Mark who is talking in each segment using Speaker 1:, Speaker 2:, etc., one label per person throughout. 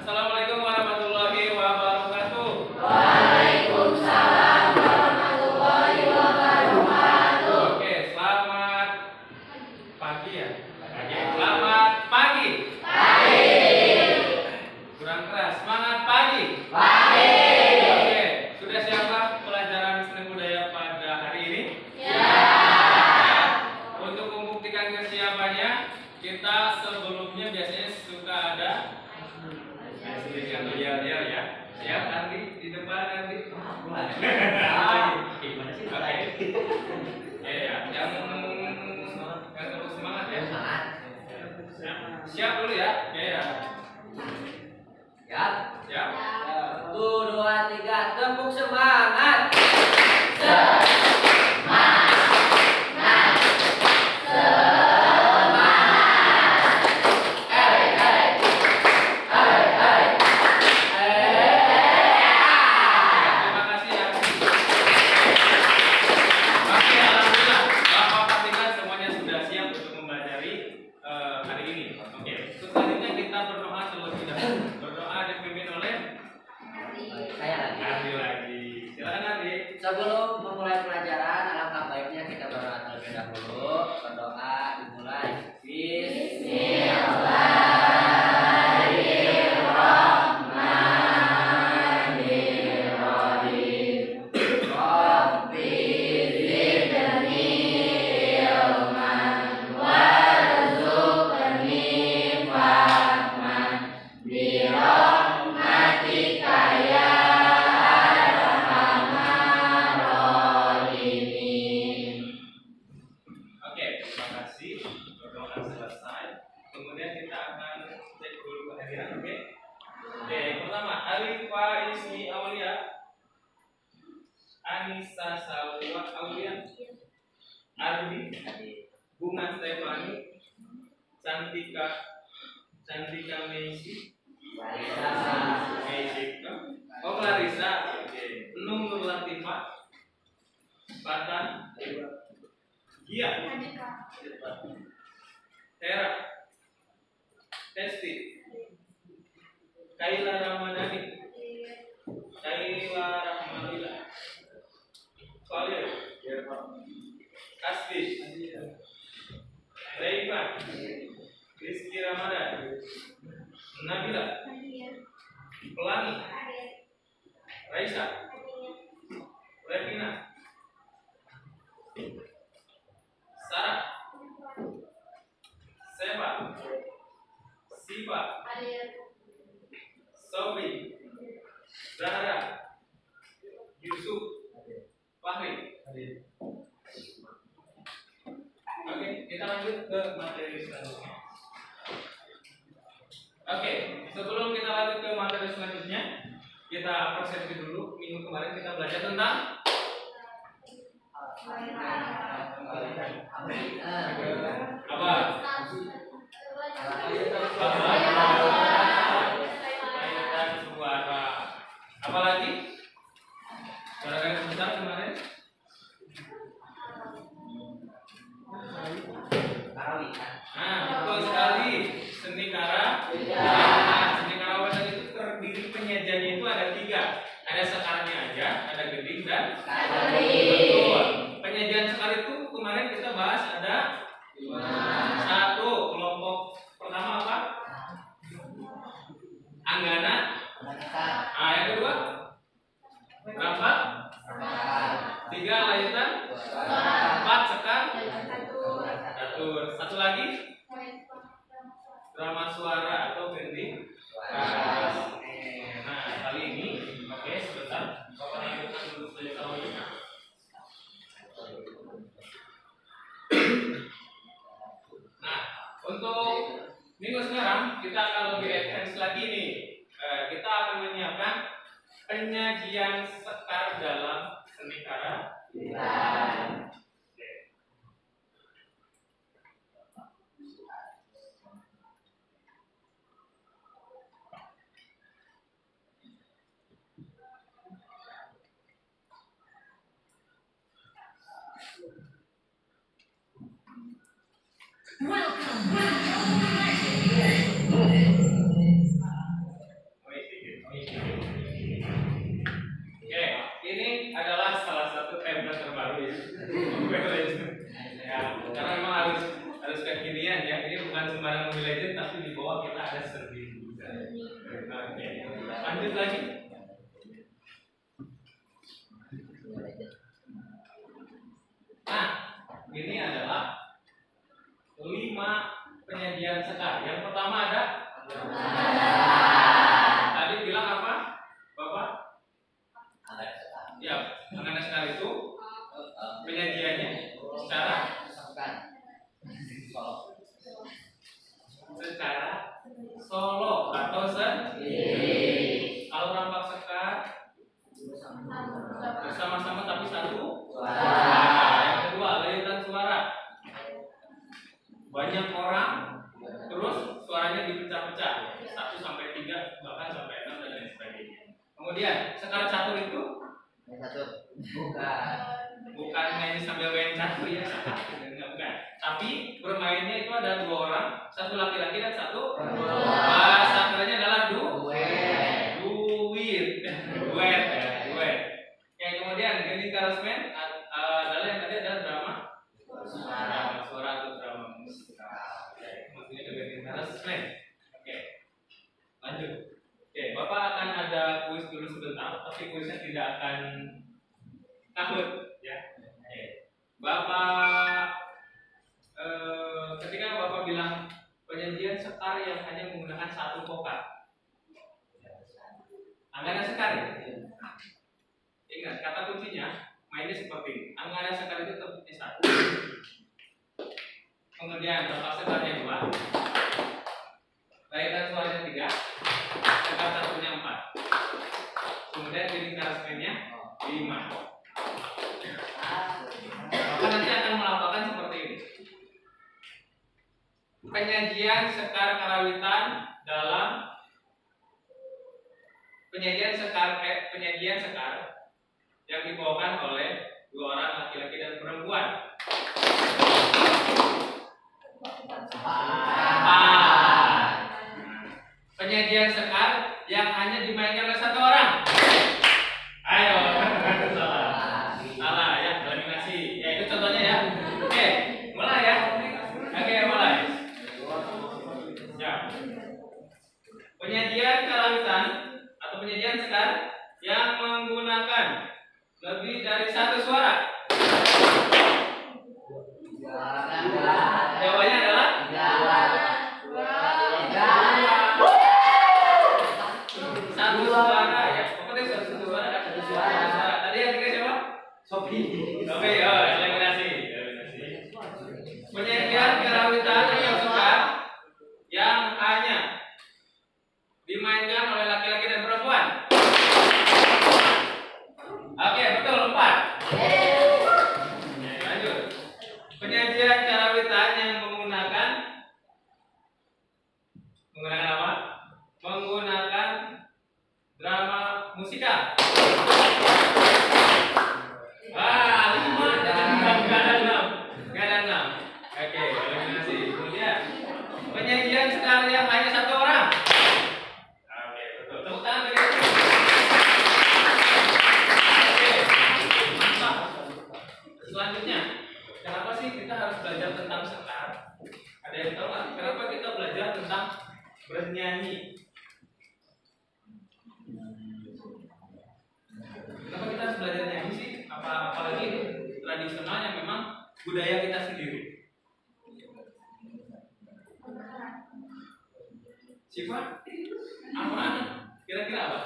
Speaker 1: Assalamualaikum warahmatullahi wabarakatuh.
Speaker 2: Waalaikumsalam warahmatullahi wabarakatuh.
Speaker 1: Oke, selamat pagi ya. Selamat pagi. Kurang keras. Semangat pagi. Oke, sudah siapkah pelajaran seni budaya pada hari ini?
Speaker 2: Ya.
Speaker 1: Untuk membuktikan kesiapannya, kita sebelumnya biasanya suka ada yel ya. Siap nanti di depan nanti. Oke. Ya, yang terus semangat ya. Siap dulu ya. Oke ya.
Speaker 2: Siap.
Speaker 1: Siap.
Speaker 2: 1, 2, 3, tepuk semangat.
Speaker 1: Terima kasih ya. Oke, alhamdulillah. Bapak pastikan semuanya sudah siap untuk mempelajari hari ini. Oke. Selanjutnya kita berdoa terlebih dahulu. Berdoa dipimpin oleh
Speaker 2: Saya lagi.
Speaker 1: Adi lagi. Silakan Adi.
Speaker 2: Sebelum memulai pelajaran, alangkah baiknya kita berdoa terlebih dahulu. Berdoa dimulai. Bismillahirrahmanirrahim. Rabbi zidni ilman warzuqni fahman birahmatika ya arhamar rahimin.
Speaker 1: Oke, terima kasih. Berdoa selesai. Kemudian kita akan cek dulu kehadiran, oke? Oke, pertama Alif Faisni Aulia, Anissa Salwa Aulia, Ardi, Bunga Stefani, Cantika Meisi, oh Clarissa, oke. Nur Latifah, Fatan, Gia, Tera, Testi, Kaila Ramadhani, Kaila Rahmatila, Khalil, Kasbi, Reifa, Rizky Ramadan, Nabila, Pelangi, Raisa, Revina, Sarah, Seva, Siva, Sobri, Zahra, Yusuf, Fahri. Oke, kita lanjut ke materi selanjutnya. Oke, sebelum kita lanjut ke materi selanjutnya, kita persepsi dulu. Minggu kemarin kita belajar tentang apa? Kaitan suara. Apalagi? Suara garis besar kemarin? Nah, betul sekali. Seni kara. Nah, seni karawitan itu terdiri penyajiannya itu ada 3. Ada sekarnya aja, ada gending dan betul. Penyajian sekar itu kemarin kita bahas ada 1. Kelompok pertama apa? Anggana. Nah, yang kedua berapa? 3 layutan. 4 sekar. Catur. 1 lagi drama suara atau gending. Nah, kali ini oke, sebentar. Bapak lanjutkan dulu saja selanjutnya. Nah, untuk minggu sekarang kita akan lebih advance lagi nih. Kita akan menyiapkan penyajian sekar dalam seni kara. Oke, ini adalah salah satu tablet terbaru ya. Mobile Legends. Ya, karena memang harus kekinian ya. Ini bukan sembarang Mobile Legends, tapi di bawah kita ada serving juga. Oke, lanjut lagi. Nah, ini adalah 5 penyajian sekar. Yang pertama ada tadi bilang apa, Bapak? Ya, makanan sekar itu penyajiannya secara solo atau sendiri. Kalau rampak sekar bersama-sama tapi satu suara. Yang kedua, liritan suara. Banyak orang, terus suaranya dipecah-pecah 1 sampai 3 bahkan sampai 6 dan lain sebagainya. Kemudian sekar catur itu bukan main sambil main catur ya, bukan. Tapi bermainnya itu ada 2 orang, 1 laki-laki dan 1 perempuan. Bahasa kerennya adalah duet. Ya, kemudian Gendy Karasmen adalah yang tadi adalah drama suara atau drama musikal. Maksudnya Gendy Karasmen. Oke, lanjut. Oke, Bapak akan ada kuis dulu sebentar, tapi kuisnya tidak akan takut ya. Oke. Bapak ketika Bapak bilang penyajian sekar yang hanya menggunakan 1 vokal, anggaran sekar ya? Ingat, kata kuncinya mainnya seperti ini. Anggaran sekar itu tepuknya 1. Kemudian rampak sekarnya 2. Liritan suaranya 3. Sekar satunya 4. Kemudian Gendy Karasmennya 5. Maka nanti akan melaporkan seperti ini. Penyajian sekar karawitan dalam penyajian sekar yang dibawakan oleh 2 orang laki-laki dan perempuan. Penyajian sekar yang hanya dimainkan oleh 1 orang. Ayo, salah ya, eliminasi. Ya itu contohnya ya. Oke, mulai ya. Oke, mulai. Ya. Penyajian karawitan atau penyajian sekar yang menggunakan lebih dari 1 suara. Jawabannya adalah 1 suara ya. Pokoknya 1 suara kan 1 suara. Tadi yang 3 siapa? Sophie. Oke, eliminasi. Penyajian karawitan yang sekar yang hanya dimainkan oleh laki-laki dan perempuan. Oke, betul 4. Lanjut. Penyajian karawitan yang menggunakan apa? Menggunakan drama musikal. 5. Enggak ada 6. Oke, eliminasi. Kemudian penyajian sekar yang hanya 1 orang. Oke, betul. Tepuk tangan bagi itu. Oke, mantap. Selanjutnya, kenapa sih kita harus belajar tentang sekar? Ada yang tahu nggak? Kenapa kita belajar tentang bernyanyi? Kenapa kita harus belajar nyanyi sih? Apalagi tradisional yang memang budaya kita sendiri. Siapa? Apa? Kira-kira apa?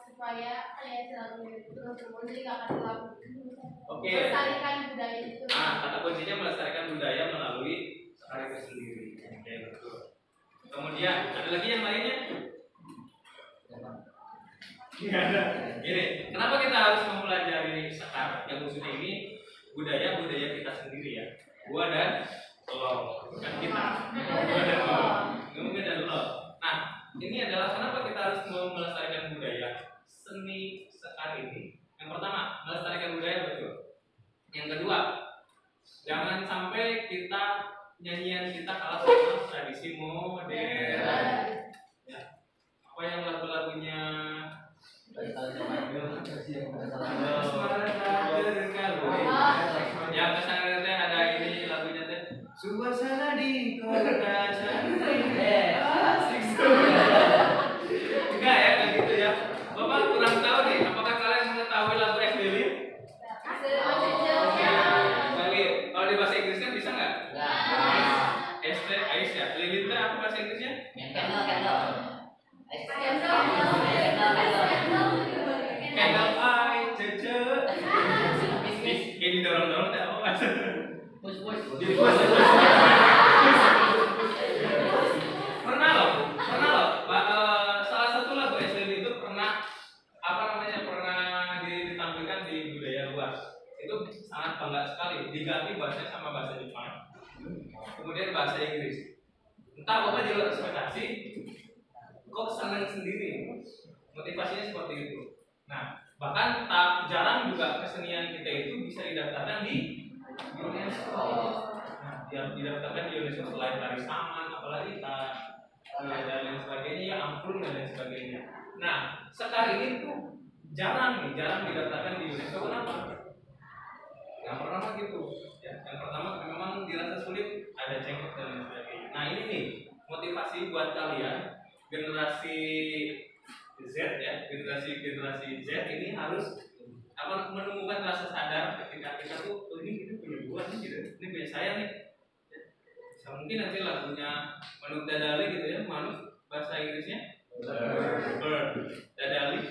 Speaker 3: Supaya kayak selalu terus-terus jadi nggak akan terlalu.
Speaker 1: Oke.
Speaker 3: Melestarikan budaya itu.
Speaker 1: Kata kuncinya melestarikan budaya melalui sekar itu sendiri. Oke, betul. Kemudian ada lagi yang lainnya? Nggak ada. Gini, kenapa kita harus mempelajari sekar? Yang khususnya ini budaya kita sendiri ya. Gua dan lo, bukan kita. Gua dan lo. Mungkin dan lo. Nah, ini adalah kenapa kita harus melestarikan budaya seni sekar ini. Yang pertama, melestarikan budaya betul. Yang kedua, jangan sampai nyanyian kita kalah sama tradisi modern. Ya. Yang kesana teh ada ini lagunya teh suasana di kota Santri. Enggak ya kayak gitu ya. Bapak kurang tahu nih. Apakah kalian mengetahui lagu Es Lilin? Kalau di bahasa Inggris kan bisa nggak? Es teh ais ya. Lilin teh apa bahasa Inggrisnya? Candle eye, cece. Ini dorong-dorong teh apa bahasa? Pernah loh. Salah satu lagu Es Lilin itu pernah ditampilkan di budaya luar. Itu sangat bangga sekali. Diganti bahasanya sama bahasa Jepang, kemudian bahasa Inggris. Entah bapak juga ekspektasi, kok senang sendiri. Motivasinya seperti itu. Nah, bahkan jarang juga kesenian kita itu bisa didaftarkan di UNESCO. Nah, didaftarkan di UNESCO selain tari saman, apalagi dan lain sebagainya, ya angklung dan lain sebagainya. Nah, sekarang ini tuh jarang didaftarkan di UNESCO. Kenapa? Yang pertama gitu. Ya, yang pertama memang dirasa sulit, ada cengkok dan lain sebagainya. Nah, ini nih motivasi buat kalian generasi Z ya, generasi Z ini harus menemukan rasa sadar ketika kita tuh ini punya gua nih gitu, ini punya saya nih. Ya, mungkin nanti lagunya Manuk Dadali gitu ya, Manuk bahasa Inggrisnya bird, Dadali,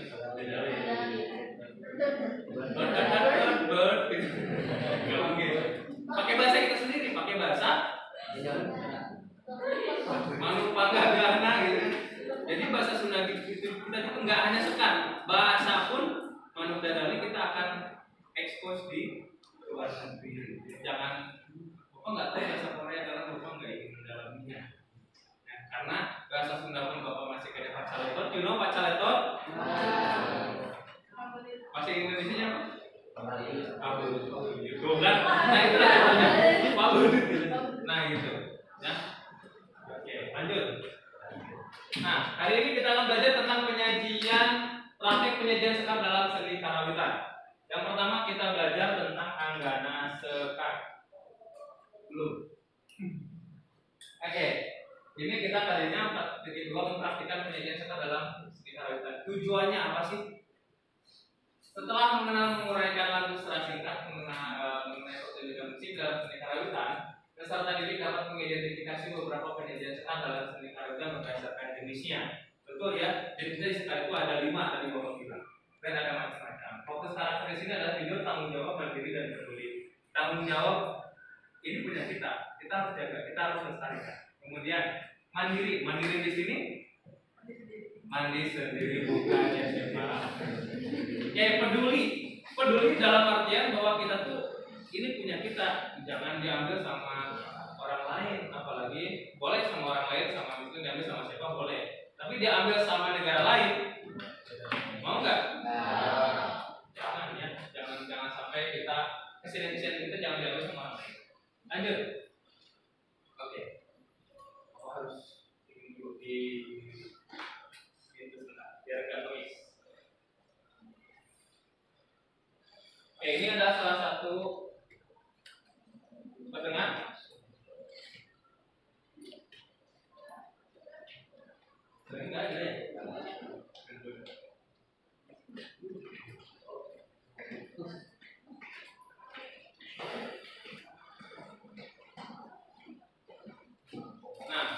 Speaker 1: bird gitu. Gak mungkin. Pakai bahasa kita sendiri, pakai bahasa Manuk Panggagana gitu. Jadi bahasa Sunda kita itu nggak hanya sekar, bahasa pun Manuk Dadali kita akan expose di luar negeri. Jangan, bapak nggak tahu bahasa Korea karena bapak nggak ingin mendalaminya. Nah, karena bahasa Sunda pun bapak masih kayak pacaletot, you know pacaletot? Bahasa Indonesia apa? Pabudut. Nah itu lah pabudut. Nah itu, ya. Oke, lanjut. Nah, hari ini kita akan belajar tentang praktik penyajian sekar dalam seni karawitan. Yang pertama kita belajar tentang anggana sekar. Belum. Oke, ini kita kalinya kedua mempraktikkan penyajian sekar dalam seni karawitan. Tujuannya apa sih? Setelah menguraikan lagu secara singkat mengenai pertunjukan musik dalam seni karawitan, peserta didik dapat mengidentifikasi beberapa penyajian sekar dalam seni karawitan berdasarkan jenisnya. Betul ya, jenis sekar itu ada 5 tadi bapak bilang, dan ada macam-macam. Fokus karakter di sini adalah tidur, tanggung jawab, mandiri dan peduli. Tanggung jawab ini punya kita harus jaga, kita harus lestarikan. Kemudian mandiri di sini mandi sendiri bukan ya siapa. Peduli dalam artian bahwa kita tuh ini punya kita, jangan diambil sama orang lain, apalagi boleh sama orang lain, sama mungkin diambil sama siapa boleh, tapi diambil sama negara lain, mau nggak? Jangan ya, jangan sampai kita kesenian kita jangan diambil sama orang lain. Lanjut, oke. Aku harus dulu di biar nggak noise. Oke, ini adalah salah satu pendengar. Enggak ada ya? Nah,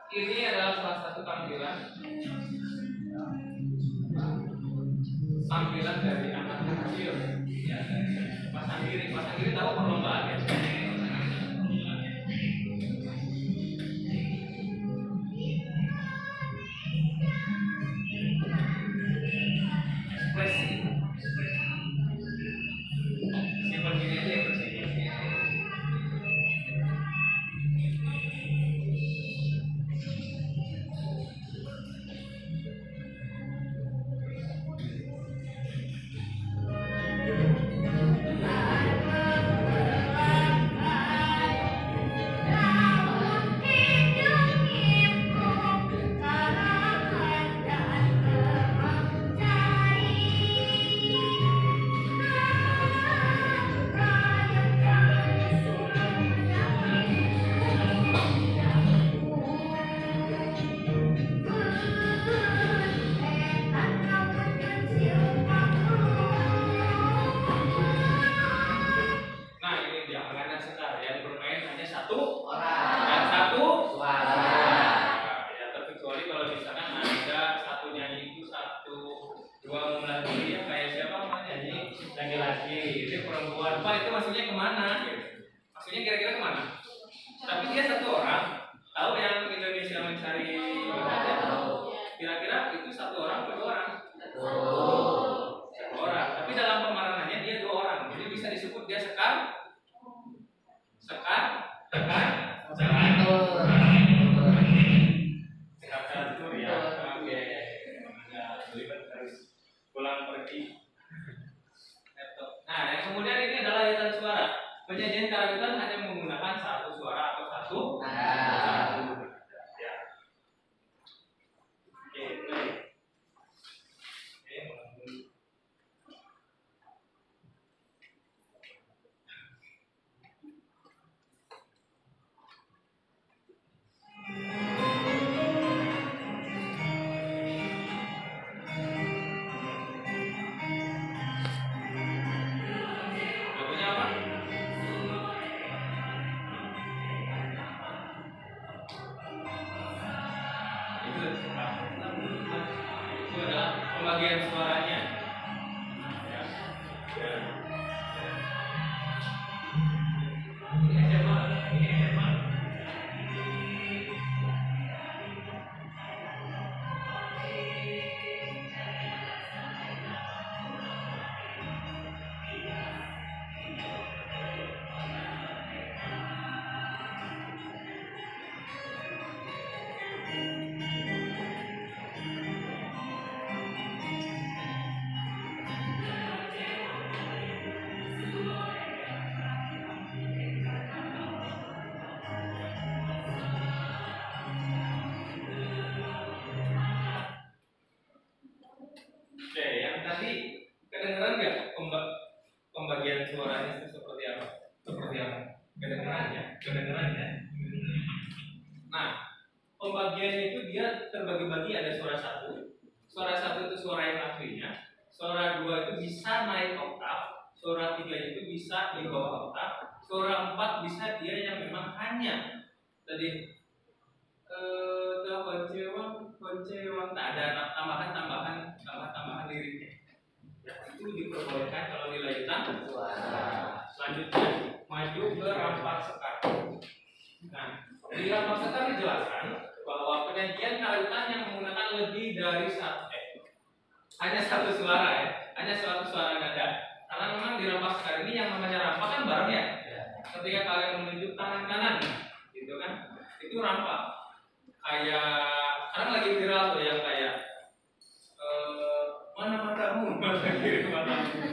Speaker 1: ini adalah salah satu tampilan dari anak kecil. Ya, pasang diri tahu perlombaan ya. mencari aja. Kira-kira itu satu orang atau dua orang? Satu orang. Tapi dalam pemarangannya dia dua orang. Jadi bisa disebut dia sekar, catur ya. Oke. Harus pulang pergi. Nah, yang kemudian ini adalah layatan suara. Penyajian karawitan hanya menggunakan satu suara atau satu. Ya. Oke, baik. Lagunya apa? Itu adalah pembagian suaranya. Ya. Ini SMA. Oke, yang tadi kedengeran nggak pembagian suaranya itu seperti apa? Kedengeran ya. Nah, pembagiannya itu dia terbagi-bagi, ada suara satu. Suara satu itu suara yang aslinya. Suara dua itu bisa naik oktav. Suara tiga itu bisa di bawah oktav. Suara empat bisa dia yang memang hanya tadi koncewang tak ada tambahan liriknya. Ya, itu diperbolehkan kalau di layatan. Selanjutnya maju ke rampak sekar. Nah, di rampak sekar dijelaskan bahwa penyajian karawitan yang menggunakan lebih dari hanya satu suara ya, hanya satu suara nada. Karena memang di rampak sekar ini yang namanya rampak kan bareng ya. Ketika kalian menunjuk tangan kanan, gitu kan, itu rampak. Kayak sekarang lagi viral tuh yang kayak mana matamu,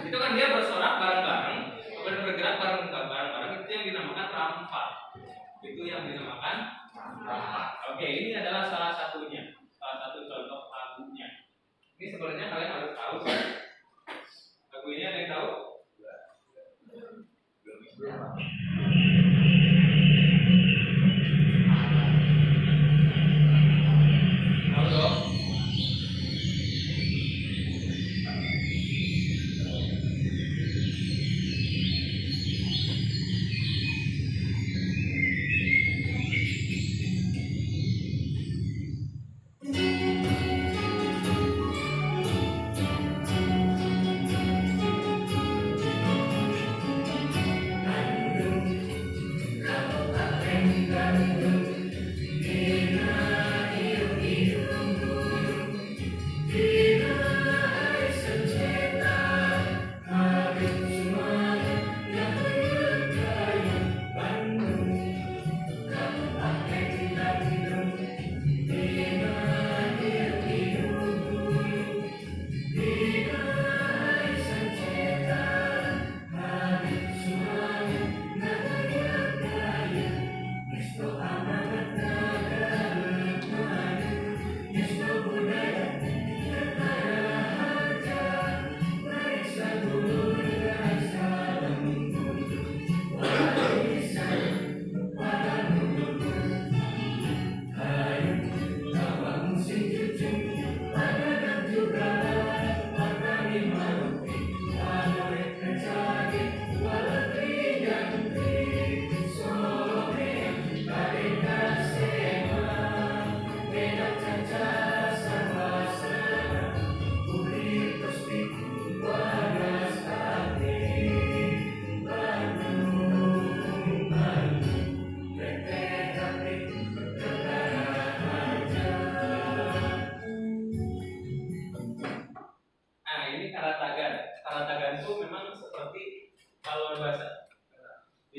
Speaker 1: itu kan dia bersorak bareng-bareng, kemudian bergerak bareng-bareng, itu yang dinamakan rampak. Itu yang dinamakan rampak. Oke, ini adalah salah satu contoh lagunya. Ini sebenarnya kalian harus tahu kan? Lagu ini ada yang tahu?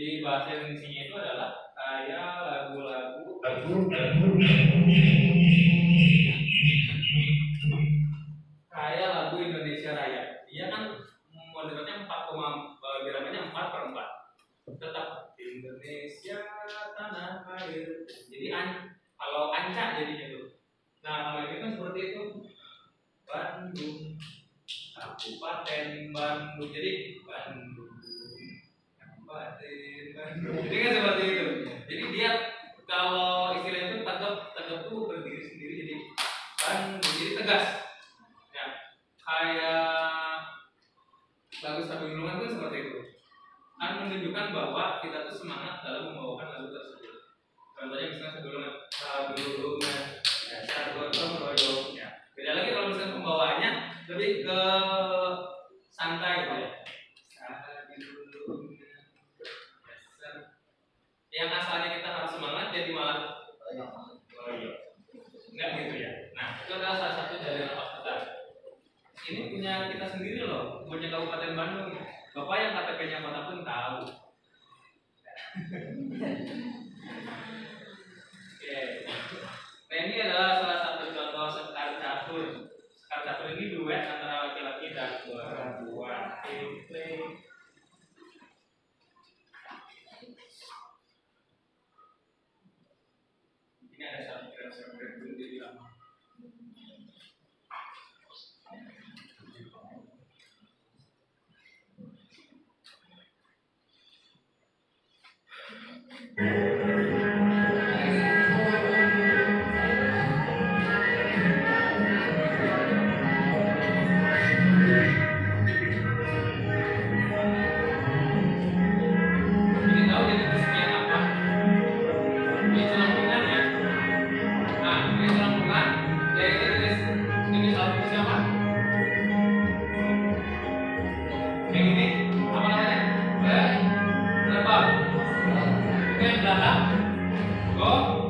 Speaker 1: Jadi bahasa Indonesianya itu adalah kaya lagu-lagu kaya lagu Indonesia Raya. Dia kan modelnya 4, bilangannya 4/4. Tetap Indonesia tanah air. Jadi kalau ancak jadinya tuh. Nah kalau ini kan seperti itu. Bandung, Kabupaten Bandung. Jadi Bandung, Kabupaten Bandung. Jadi kan seperti itu. Jadi dia kalau istilah itu tegap tuh berdiri sendiri jadi Bandung. Jadi tegas. Ya, kayak lagu Sabu Gulungan pun seperti itu. Kan menunjukkan bahwa kita tuh semangat dalam membawakan lagu tersebut. Contohnya misalnya Sabu Gulungan, Sabu Gotong Royong. Ya. Beda lagi kalau misalnya pembawaannya lebih ke santai gitu ya. Yang asalnya kita harus semangat jadi malah royong. Enggak gitu ya. Nah, itu adalah salah satu dari lapas kita. Ini punya kita sendiri loh, punya Kabupaten Bandung. Bapak yang KTP-nya kota pun tahu. Oke. Nah ini adalah salah satu contoh sekar catur. Sekar catur ini duet antara laki-laki dan perempuan. Ini ada satu kira-kira dulu di lama. Ini tahu jadi kesenian apa? Ini celangkungan ya. Nah, ini celangkungan. Yang ini lagu siapa? Yang ini apa namanya? Berapa? Oke, belakang. Go.